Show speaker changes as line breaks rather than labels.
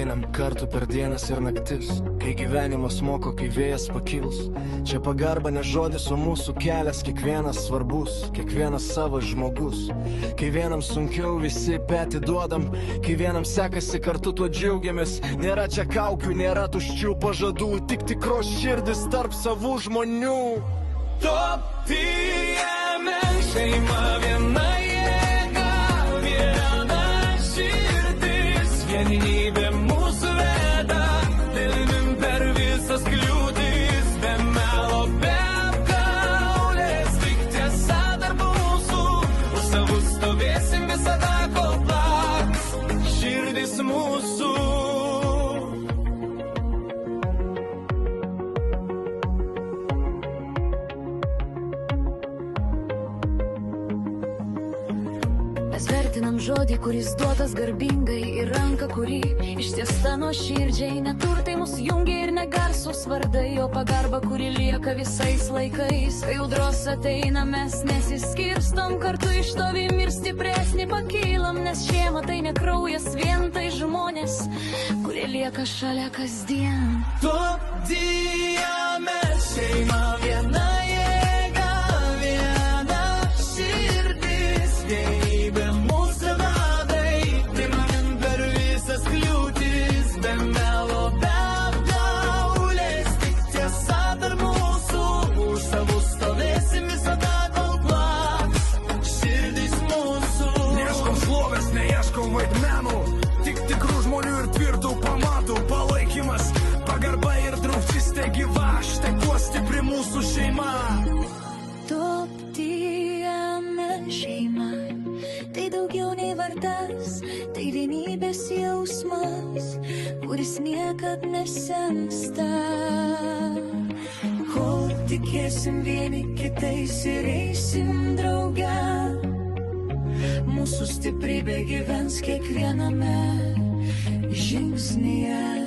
einam kartu per dienas ir naktis, kai gyvenimas moko, kai vėjas pakils. Čia pagarba ne žodis, o mūsų kelias, kiekvienas svarbus, kiekvienas savas žmogus. Kai vienam sunkiau, visi petį duodam, kai vienam sekasi, kartu tuo džiaugiamės. Nėra čia kaukių, nėra tuščių pažadų, tik tikros širdis tarp savų žmonių. Top TMN šeima viena jėga, viena širdis, vieninybė mūsų veda, dalinin per visas kliūtis, be melo, be apgaulės, tik tiesa tarp mūsų, už savus stovėsim visada, kol plaks širdis mūsų.
Mes vertinam žodį, kuris duotas garbingai, ir ranką, kuri ištiesta nuoširdžiai. Neturtai mus jungia ir negarsūs vardai, o pagarba, kuri lieka visais laikais. Kai audros ateina, mes nesiskirstom, kartu ištovim ir stipresnį pakylam, nes šeima tai ne kraujas, vien tai žmonės, kurie lieka šalia kasdien.
Top TMN šeima viena jėga, viena širdis, vienybė mūsų vadai, dalinin per visas kliūtis, be melo, be apgaulės, tik tiesa tarp mūsų, už savus stovėsim visada, kol plaks širdis mūsų.
Neieškom šlovės, neieškom vaidmenų, tik tikrų žmonių ir tvirtų pamatų palaikymas, pagarba ir draugystė gyva, štai kuo stipri mūsų šeima.
Top TMN šeima, tai daugiau nei vardas, tai vienybės jausmas, kuris niekad nesensta. Kol tikėsim vieni kitais ir eisim drauge, mūsų stiprybė gyvens kiekviename žingsnyje.